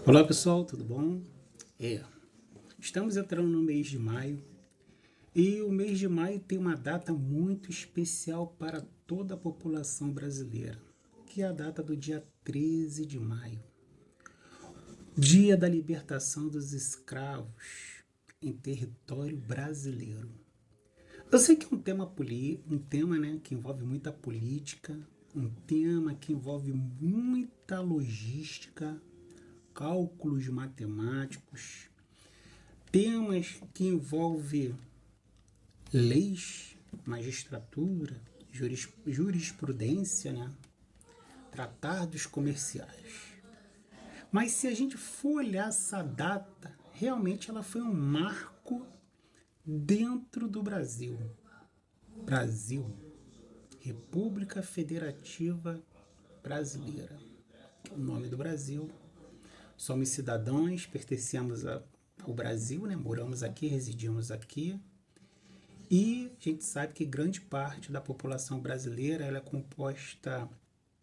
Olá pessoal, tudo bom? É, Estamos entrando no mês de maio e o mês de maio tem uma data muito especial para toda a população brasileira, que é a data do dia 13 de maio, dia da libertação dos escravos em território brasileiro. Eu sei que é um tema, que envolve muita política, um tema que envolve muita logística, cálculos matemáticos, temas que envolvem leis, magistratura, jurisprudência, né? Tratados comerciais. Mas se a gente for olhar essa data, realmente ela foi um marco dentro do Brasil. Brasil, República Federativa Brasileira, que é o nome do Brasil. Somos cidadãos, pertencemos ao Brasil, né? Moramos aqui, residimos aqui. E a gente sabe que grande parte da população brasileira ela é composta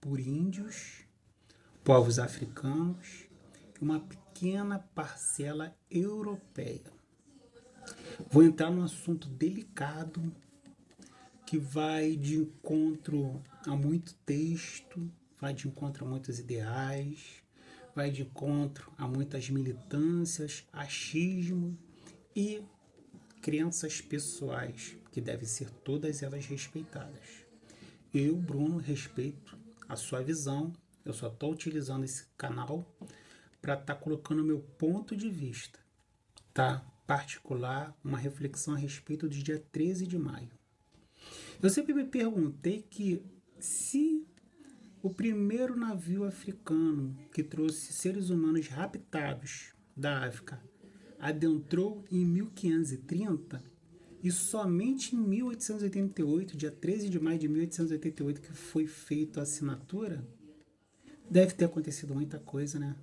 por índios, povos africanos e uma pequena parcela europeia. Vou entrar num assunto delicado que vai de encontro a muito texto, vai de encontro a muitos ideais, vai de encontro a muitas militâncias, achismo e crenças pessoais, que devem ser todas elas respeitadas. Eu, Bruno, respeito a sua visão, eu só estou utilizando esse canal para estar colocando o meu ponto de vista, tá? Particular, uma reflexão a respeito do dia 13 de maio. Eu sempre me perguntei que se o primeiro navio africano que trouxe seres humanos raptados da África adentrou em 1530 e somente em 1888, dia 13 de maio de 1888, que foi feita a assinatura, deve ter acontecido muita coisa, né?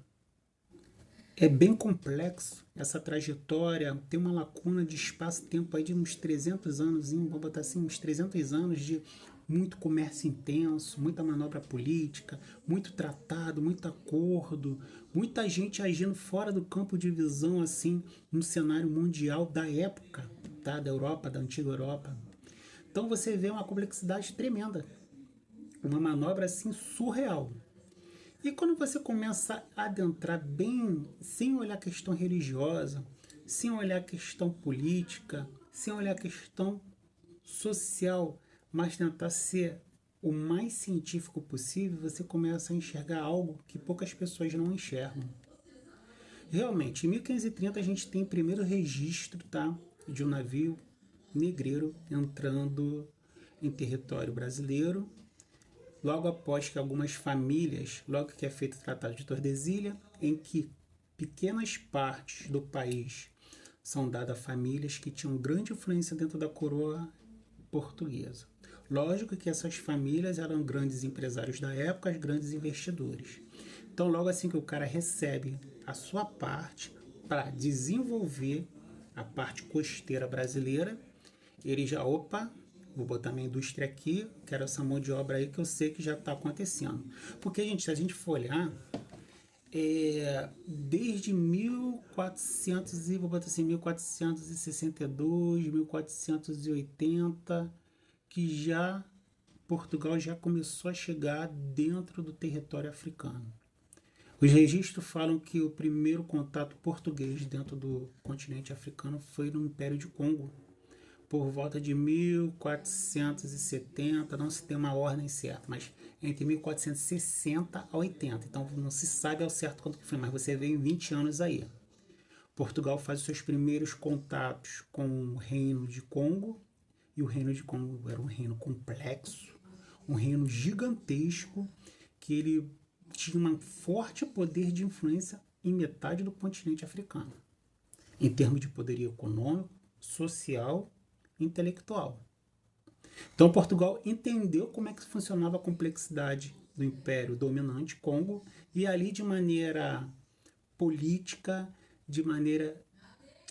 É bem complexo essa trajetória, tem uma lacuna de espaço-tempo aí de uns 300 anos, vamos botar assim, uns 300 anos de muito comércio intenso, muita manobra política, muito tratado, muito acordo, muita gente agindo fora do campo de visão, assim, no cenário mundial da época, tá? Da Europa, da antiga Europa. Então você vê uma complexidade tremenda, uma manobra assim surreal. E quando você começa a adentrar bem, sem olhar a questão religiosa, sem olhar a questão política, sem olhar a questão social, mas tentar ser o mais científico possível, você começa a enxergar algo que poucas pessoas não enxergam. Realmente, em 1530 a gente tem o primeiro registro, tá, de um navio negreiro entrando em território brasileiro, logo após que algumas famílias, logo que é feito o Tratado de Tordesilhas, em que pequenas partes do país são dadas a famílias que tinham grande influência dentro da coroa portuguesa. Lógico que essas famílias eram grandes empresários da época, grandes investidores. Então, logo assim que o cara recebe a sua parte para desenvolver a parte costeira brasileira, ele já, opa, vou botar minha indústria aqui, quero essa mão de obra aí que eu sei que já está acontecendo. Porque, gente, se a gente for olhar, desde 1400 e vou botar assim, 1462, 1480, que já Portugal já começou a chegar dentro do território africano. Os registros falam que o primeiro contato português dentro do continente africano foi no Império de Congo, por volta de 1470, não se tem uma ordem certa, mas entre 1460 a 80. Então não se sabe ao certo quanto que foi, mas você vê em 20 anos aí. Portugal faz os seus primeiros contatos com o reino de Congo, e o reino de Congo era um reino complexo, um reino gigantesco, que ele tinha um forte poder de influência em metade do continente africano, em termos de poderio econômico, social e intelectual. Então Portugal entendeu como é que funcionava a complexidade do império dominante Congo e ali de maneira política, de maneira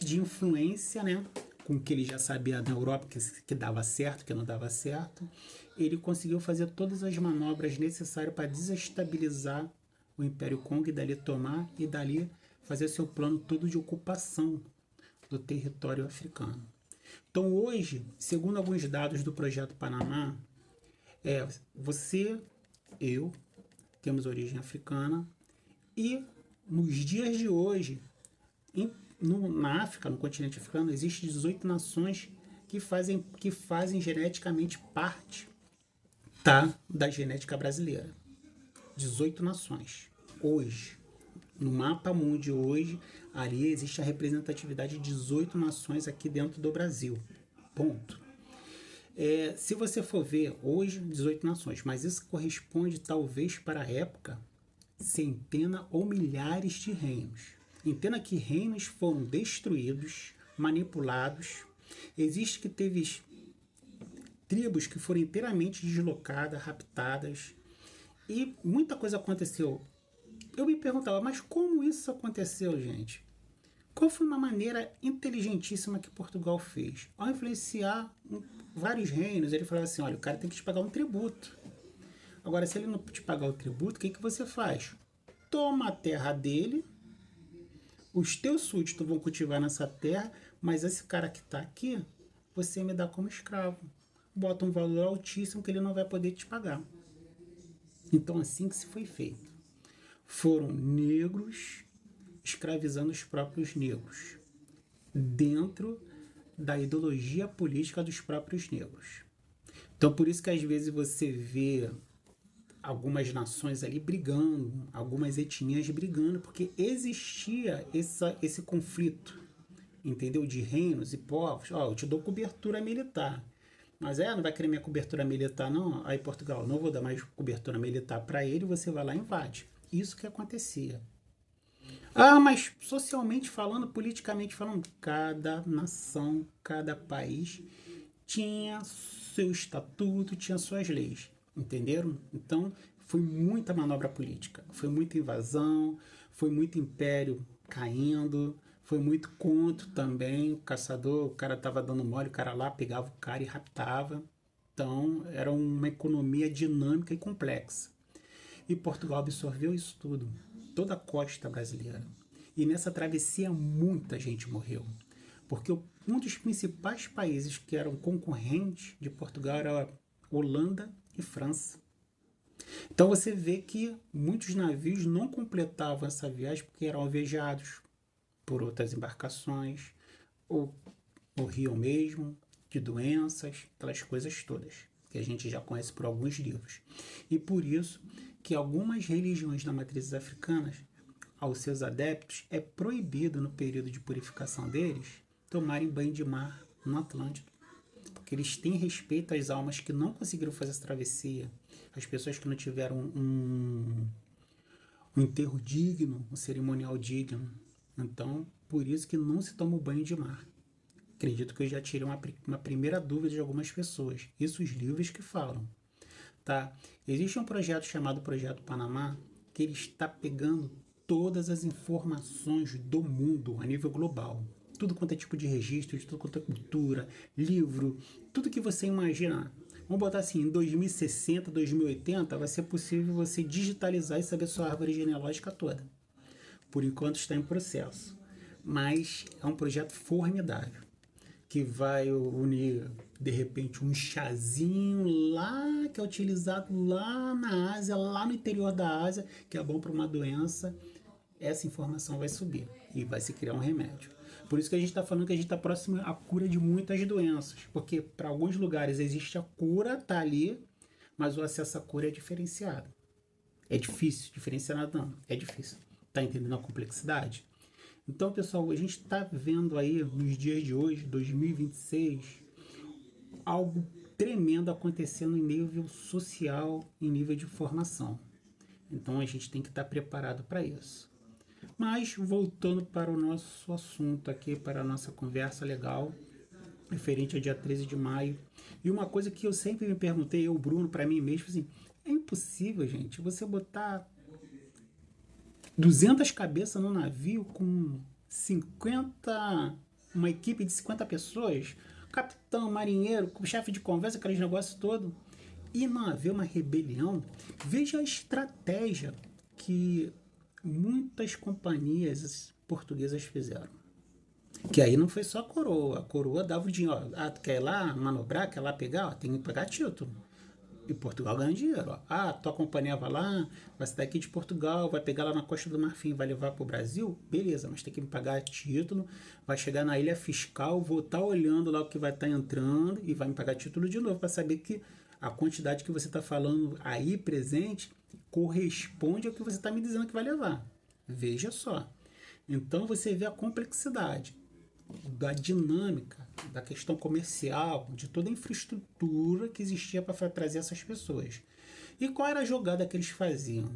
de influência, né, com o que ele já sabia na Europa, que dava certo, que não dava certo, ele conseguiu fazer todas as manobras necessárias para desestabilizar o Império Congo e dali tomar e dali fazer seu plano todo de ocupação do território africano. Então hoje, segundo alguns dados do Projeto Panamá, você, eu, temos origem africana e nos dias de hoje, na África, no continente africano, existem 18 nações que fazem geneticamente parte da genética brasileira. 18 nações. Hoje, no mapa mundi hoje, ali existe a representatividade de 18 nações aqui dentro do Brasil. Ponto. Se você for ver, hoje 18 nações, mas isso corresponde talvez para a época centenas ou milhares de reinos. Entenda que reinos foram destruídos, manipulados. Existe que teve tribos que foram inteiramente deslocadas, raptadas, e muita coisa aconteceu. Eu me perguntava, mas como isso aconteceu, gente? Qual foi uma maneira inteligentíssima que Portugal fez? Ao influenciar vários reinos, ele falava assim, olha, o cara tem que te pagar um tributo. Agora, se ele não te pagar o tributo, o que você faz? Toma a terra dele, os teus súditos vão cultivar nessa terra, mas esse cara que está aqui, você me dá como escravo. Bota um valor altíssimo que ele não vai poder te pagar. Então, assim que se foi feito. Foram negros escravizando os próprios negros, dentro da ideologia política dos próprios negros. Então, por isso que às vezes você vê algumas nações ali brigando, algumas etnias brigando, porque existia esse conflito, entendeu? De reinos e povos. Eu te dou cobertura militar, mas não vai querer minha cobertura militar não? Aí Portugal, não vou dar mais cobertura militar para ele, você vai lá e invade. Isso que acontecia. Mas socialmente falando, politicamente falando, cada nação, cada país tinha seu estatuto, tinha suas leis, entenderam? Então, foi muita manobra política, foi muita invasão, foi muito império caindo, foi muito conto também, o caçador, o cara estava dando mole, o cara lá pegava o cara e raptava. Então, era uma economia dinâmica e complexa. E Portugal absorveu isso tudo, toda a costa brasileira. E nessa travessia muita gente morreu. Porque um dos principais países que eram concorrentes de Portugal era Holanda e França. Então você vê que muitos navios não completavam essa viagem porque eram alvejados por outras embarcações, ou morriam mesmo de doenças, aquelas coisas todas, que a gente já conhece por alguns livros. E por isso que algumas religiões da matriz africanas, aos seus adeptos, é proibido no período de purificação deles tomarem banho de mar no Atlântico. Porque eles têm respeito às almas que não conseguiram fazer essa travessia, as pessoas que não tiveram um enterro digno, um cerimonial digno. Então, por isso que não se toma o banho de mar. Acredito que eu já tirei uma primeira dúvida de algumas pessoas. Isso os livros que falam. Tá? Existe um projeto chamado Projeto Panamá, que ele está pegando todas as informações do mundo a nível global. Tudo quanto é tipo de registro, tudo quanto é cultura, livro, tudo que você imaginar. Vamos botar assim, em 2060, 2080, vai ser possível você digitalizar e saber sua árvore genealógica toda. Por enquanto está em processo. Mas é um projeto formidável, que vai unir, de repente, um chazinho lá, que é utilizado lá na Ásia, lá no interior da Ásia, que é bom para uma doença. Essa informação vai subir e vai se criar um remédio. Por isso que a gente está falando que a gente está próximo à cura de muitas doenças, porque para alguns lugares existe a cura, está ali, mas o acesso à cura é diferenciado. É difícil, diferenciado não, é difícil. Está entendendo a complexidade? Então, pessoal, a gente está vendo aí, nos dias de hoje, 2026, algo tremendo acontecendo em nível social, em nível de formação. Então, a gente tem que estar preparado para isso. Mas, voltando para o nosso assunto aqui, para a nossa conversa legal, referente ao dia 13 de maio. E uma coisa que eu sempre me perguntei, eu, Bruno, para mim mesmo, assim, é impossível, gente, você botar 200 cabeças no navio com 50, uma equipe de 50 pessoas, capitão, marinheiro, chefe de conversa, aqueles negócios todos, e não haver uma rebelião. Veja a estratégia que muitas companhias portuguesas fizeram. Que aí não foi só a coroa dava o dinheiro, ó, ah, tu quer ir lá manobrar, quer lá pegar, ó, tem que pagar título. E Portugal ganha dinheiro, ó. Ah, tua companhia vai lá, vai sair daqui de Portugal, vai pegar lá na Costa do Marfim, vai levar para o Brasil, beleza, mas tem que me pagar título, vai chegar na ilha fiscal, vou estar olhando lá o que vai estar entrando e vai me pagar título de novo para saber que a quantidade que você está falando aí presente corresponde ao que você está me dizendo que vai levar. Veja só. Então você vê a complexidade da dinâmica, da questão comercial, de toda a infraestrutura que existia para trazer essas pessoas. E qual era a jogada que eles faziam?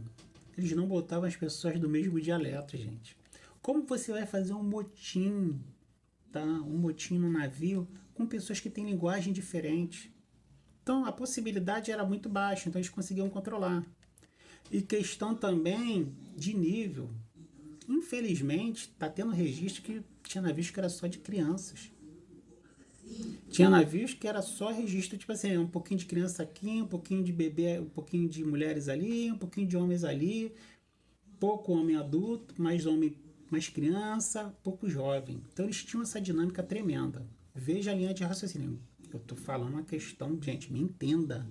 Eles não botavam as pessoas do mesmo dialeto, gente. Como você vai fazer um motim, tá? Um motim no navio com pessoas que têm linguagem diferente? Então a possibilidade era muito baixa, então eles conseguiam controlar. E questão também de nível. Infelizmente, está tendo registro que tinha navios que era só de crianças. Tinha navios que era só registro, tipo assim, um pouquinho de criança aqui, um pouquinho de bebê, um pouquinho de mulheres ali, um pouquinho de homens ali, pouco homem adulto, mais homem, mais criança, pouco jovem. Então eles tinham essa dinâmica tremenda. Veja a linha de raciocínio. Eu estou falando uma questão, gente, me entenda.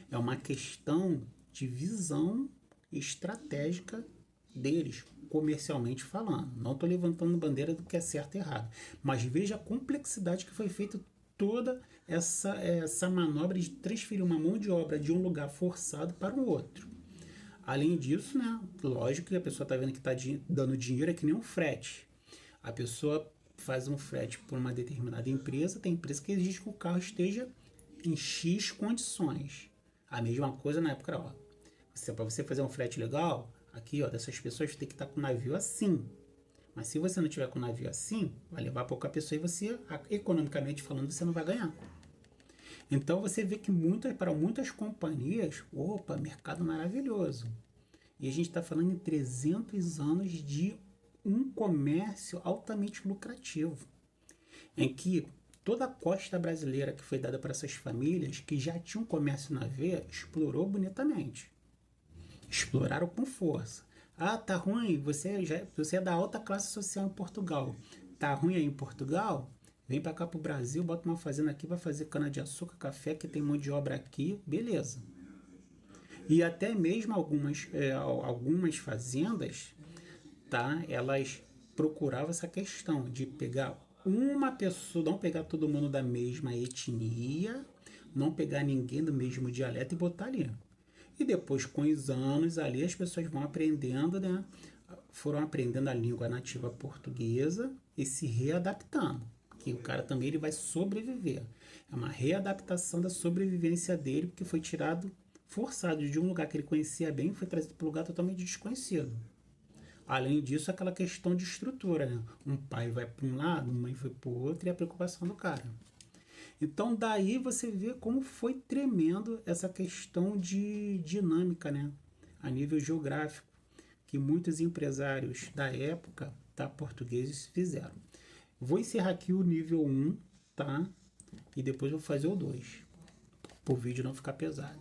É uma questão de visão estratégica deles, comercialmente falando. Não estou levantando bandeira do que é certo e errado. Mas veja a complexidade que foi feita toda essa manobra de transferir uma mão de obra de um lugar forçado para o outro. Além disso, né, lógico que a pessoa está vendo que está dando dinheiro, é que nem um frete. A pessoa faz um frete por uma determinada empresa, tem empresa que exige que o carro esteja em X condições. A mesma coisa na época, ó, para você fazer um frete legal, aqui, ó, dessas pessoas tem que estar com o navio assim. Mas se você não tiver com o navio assim, vai levar pouca pessoa e você, economicamente falando, você não vai ganhar. Então você vê que para muitas companhias, opa, mercado maravilhoso. E a gente está falando em 300 anos de um comércio altamente lucrativo, em que toda a costa brasileira que foi dada para essas famílias que já tinham comércio na veia, explorou bonitamente. Exploraram com força. Ah, tá ruim, você é da alta classe social em Portugal. Tá ruim aí em Portugal? Vem para cá pro Brasil, bota uma fazenda aqui, vai fazer cana-de-açúcar, café, que tem mão de obra aqui, beleza. E até mesmo algumas fazendas, tá? Elas procuravam essa questão de pegar uma pessoa, não pegar todo mundo da mesma etnia, não pegar ninguém do mesmo dialeto e botar ali. E depois, com os anos ali, as pessoas vão aprendendo, né? Foram aprendendo a língua nativa portuguesa e se readaptando. Que o cara também ele vai sobreviver. É uma readaptação da sobrevivência dele, porque foi tirado, forçado de um lugar que ele conhecia bem, foi trazido para um lugar totalmente desconhecido. Além disso, aquela questão de estrutura, né? Um pai vai para um lado, uma mãe vai para o outro, e a preocupação do cara. Então daí você vê como foi tremendo essa questão de dinâmica, né? A nível geográfico, que muitos empresários da época, tá, portugueses fizeram. Vou encerrar aqui o nível 1, tá? E depois vou fazer o 2, para o vídeo não ficar pesado.